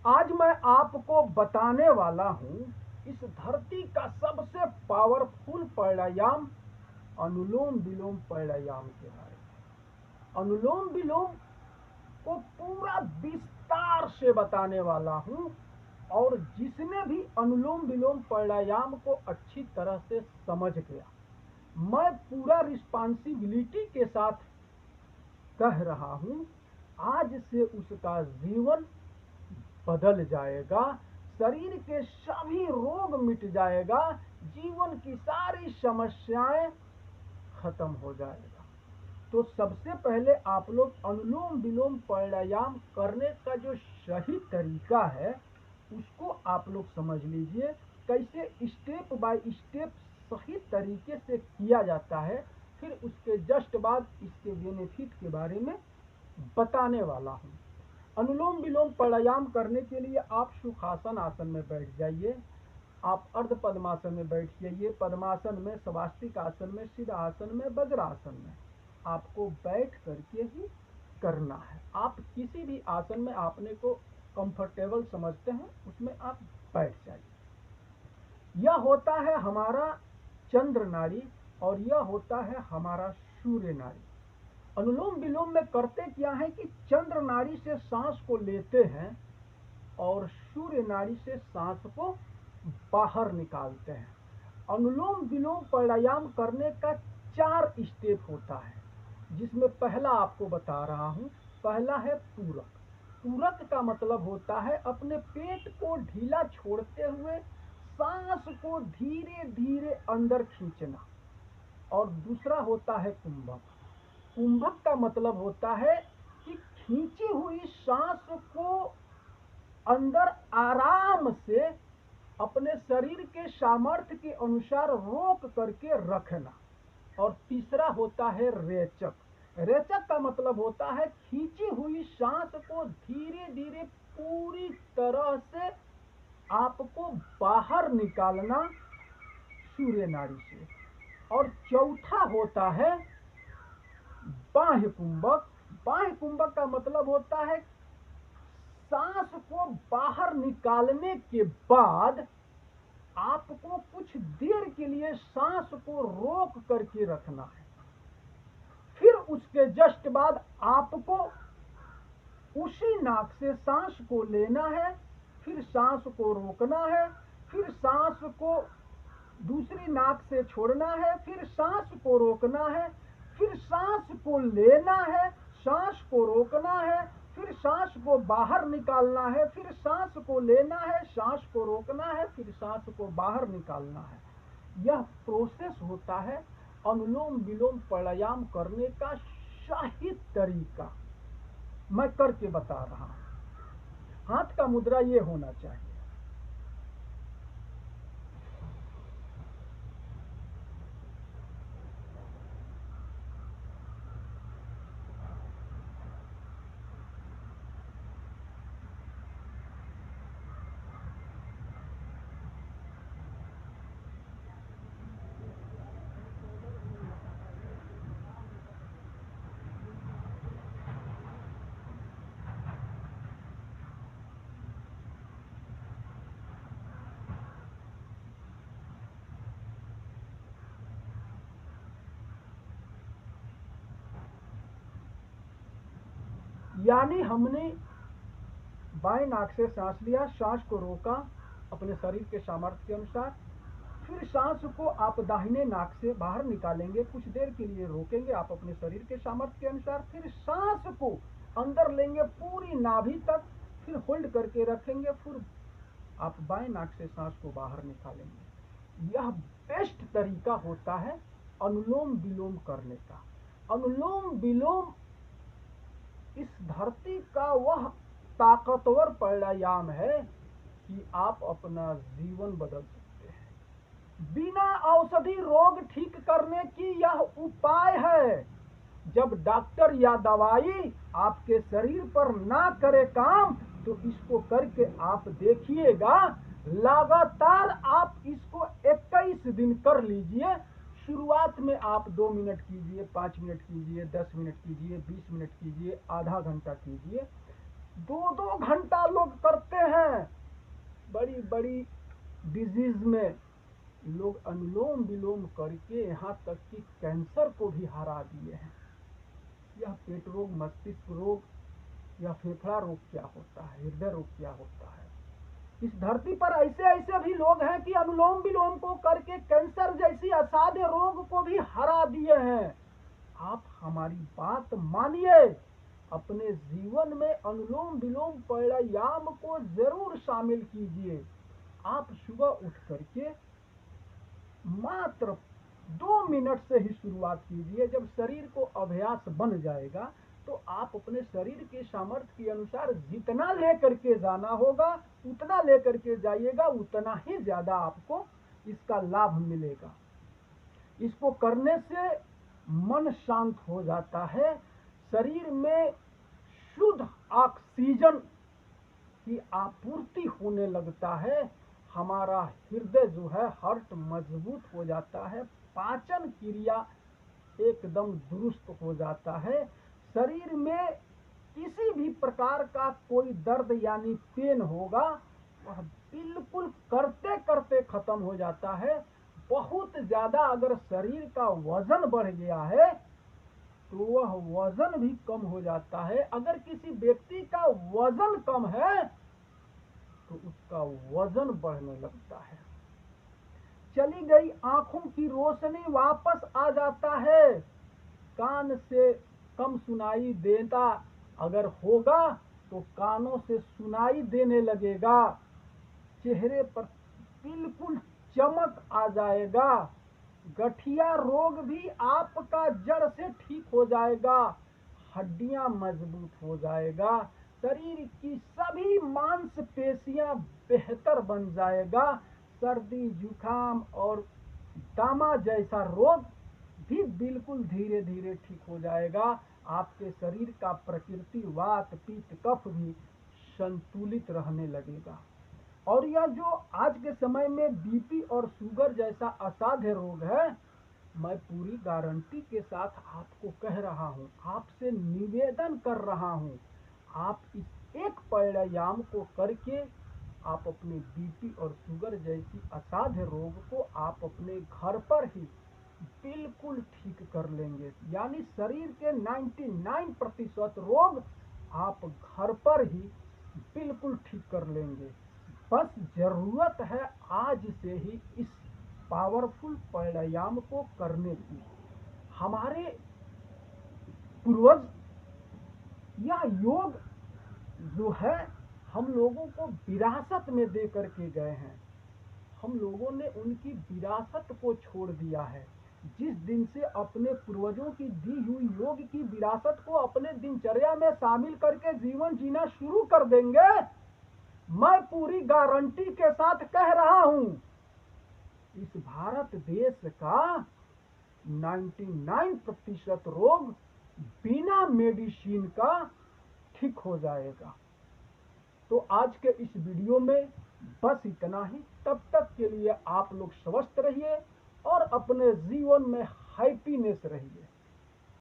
आज मैं आपको बताने वाला हूं इस धरती का सबसे पावरफुल प्राणायाम अनुलोम विलोम प्राणायाम के बारे में। अनुलोम विलोम को पूरा विस्तार से बताने वाला हूं, और जिसने भी अनुलोम विलोम प्राणायाम को अच्छी तरह से समझ गया, मैं पूरा रिस्पांसिबिलिटी के साथ कह रहा हूं, आज से उसका जीवन बदल जाएगा, शरीर के सभी रोग मिट जाएगा, जीवन की सारी समस्याएं खत्म हो जाएगा। तो सबसे पहले आप लोग अनुलोम विलोम प्राणायाम करने का जो सही तरीका है उसको आप लोग समझ लीजिए, कैसे स्टेप बाय स्टेप सही तरीके से किया जाता है। फिर उसके जस्ट बाद इसके बेनिफिट के बारे में बताने वाला हूँ। अनुलोम विलोम प्राणायाम करने के लिए आप सुखासन आसन में बैठ जाइए, आप अर्ध पद्मासन में बैठ जाइए, पद्मासन में, स्वास्तिक आसन में, सिद्ध आसन में, वज्रासन में आपको बैठ करके ही करना है। आप किसी भी आसन में आपने को कंफर्टेबल समझते हैं उसमें आप बैठ जाइए। यह होता है हमारा चंद्र नाड़ी और यह होता है हमारा सूर्य नाड़ी। अनुलोम विलोम में करते क्या है कि चंद्र नाड़ी से सांस को लेते हैं और सूर्य नाड़ी से सांस को बाहर निकालते हैं। अनुलोम विलोम प्राणायाम करने का 4 स्टेप होता है, जिसमें पहला आपको बता रहा हूं। पहला है पूरक। पूरक का मतलब होता है अपने पेट को ढीला छोड़ते हुए सांस को धीरे धीरे अंदर खींचना। और दूसरा होता है कुंभक। कुंभक का मतलब होता है कि खींची हुई सांस को अंदर आराम से अपने शरीर के सामर्थ्य के अनुसार रोक करके रखना। और तीसरा होता है रेचक। रेचक का मतलब होता है खींची हुई सांस को धीरे धीरे पूरी तरह से आपको बाहर निकालना सूर्य नाड़ी से। और चौथा होता है बाह्य कुंभक। बाह्य कुंभक का मतलब होता है सांस को बाहर निकालने के बाद आपको कुछ देर के लिए सांस को रोक करके रखना है। फिर उसके जस्ट बाद आपको उसी नाक से सांस को लेना है, फिर सांस को रोकना है, फिर सांस को दूसरी नाक से छोड़ना है, फिर सांस को रोकना है, फिर सांस को लेना है, सांस को रोकना है, फिर सांस को बाहर निकालना है, फिर सांस को लेना है, सांस को रोकना है, फिर सांस को बाहर निकालना है। यह प्रोसेस होता है अनुलोम विलोम प्राणायाम करने का सही तरीका। मैं करके बता रहा हूं। हाथ का मुद्रा ये होना चाहिए। यानी हमने बाएं नाक से सांस लिया, सांस को रोका अपने शरीर के सामर्थ्य के अनुसार, फिर सांस को आप दाहिने नाक से बाहर निकालेंगे, कुछ देर के लिए रोकेंगे आप अपने शरीर के सामर्थ्य के अनुसार, फिर सांस को अंदर लेंगे पूरी नाभि तक, फिर होल्ड करके रखेंगे, फिर आप बाएं नाक से सांस को बाहर निकालेंगे। यह बेस्ट तरीका होता है अनुलोम विलोम करने का। अनुलोम विलोम इस धरती का वह ताकतवर प्राणायाम है कि आप अपना जीवन बदल सकते हैं। बिना औषधि रोग ठीक करने की यह उपाय है। जब डॉक्टर या दवाई आपके शरीर पर ना करे काम, तो इसको करके आप देखिएगा। लगातार आप इसको 21 दिन कर लीजिए। शुरुआत में आप 2 मिनट कीजिए, 5 मिनट कीजिए, 10 मिनट कीजिए, 20 मिनट कीजिए, आधा घंटा कीजिए। 2-2 घंटा लोग करते हैं बड़ी बड़ी डिजीज में लोग अनुलोम विलोम करके यहाँ तक कि कैंसर को भी हरा दिए हैं। यह पेट रोग, मस्तिष्क रोग या फेफड़ा रोग क्या होता है, हृदय रोग क्या होता है। इस धरती पर ऐसे ऐसे भी लोग हैं कि अनुलोम विलोम को करके कैंसर जैसी असाध्य रोग को भी हरा दिए हैं। आप हमारी बात मानिए, अपने जीवन में अनुलोम विलोम प्राणायाम को जरूर शामिल कीजिए। आप सुबह उठ करके मात्र 2 मिनट से ही शुरुआत कीजिए। जब शरीर को अभ्यास बन जाएगा तो आप अपने शरीर के सामर्थ्य के अनुसार जितना लेकर के जाना होगा उतना लेकर के जाइएगा, उतना ही ज्यादा आपको इसका लाभ मिलेगा। इसको करने से मन शांत हो जाता है, शरीर में शुद्ध ऑक्सीजन की आपूर्ति होने लगता है, हमारा हृदय जो है हार्ट मजबूत हो जाता है, पाचन क्रिया एकदम दुरुस्त हो जाता है, शरीर में किसी भी प्रकार का कोई दर्द यानी पेन होगा वह बिल्कुल करते करते खत्म हो जाता है। बहुत ज्यादा अगर शरीर का वजन बढ़ गया है तो वह वजन भी कम हो जाता है। अगर किसी व्यक्ति का वजन कम है तो उसका वजन बढ़ने लगता है। चली गई आंखों की रोशनी वापस आ जाता है, कान से कम सुनाई देता अगर होगा तो कानों से सुनाई देने लगेगा, चेहरे पर बिल्कुल चमक आ जाएगा, गठिया रोग भी आपका जड़ से ठीक हो जाएगा, हड्डियां मजबूत हो जाएगा, शरीर की सभी मांसपेशियां बेहतर बन जाएगा, सर्दी जुकाम और दामा जैसा रोग भी बिल्कुल धीरे धीरे ठीक हो जाएगा। आपके शरीर का प्रकृति वात पित्त कफ भी संतुलित रहने लगेगा। और यह जो आज के समय में बीपी और शुगर जैसा असाध्य रोग है, मैं पूरी गारंटी के साथ आपको कह रहा हूं, आपसे निवेदन कर रहा हूं, आप इस एक प्राणायाम को करके आप अपने बीपी और शुगर जैसी असाध्य रोग को आप अपने घर पर ही बिल्कुल ठीक कर लेंगे। यानी शरीर के 99% रोग आप घर पर ही बिल्कुल ठीक कर लेंगे। बस जरूरत है आज से ही इस पावरफुल प्राणायाम को करने की। हमारे पूर्वज यह योग जो है हम लोगों को विरासत में दे करके गए हैं, हम लोगों ने उनकी विरासत को छोड़ दिया है। जिस दिन से अपने पूर्वजों की दी हुई योग की विरासत को अपने दिनचर्या में शामिल करके जीवन जीना शुरू कर देंगे, मैं पूरी गारंटी के साथ कह रहा हूं, इस भारत देश का 99% रोग बिना मेडिसिन का ठीक हो जाएगा। तो आज के इस वीडियो में बस इतना ही। तब तक के लिए आप लोग स्वस्थ रहिए और अपने जीवन में हैप्पीनेस रहिए।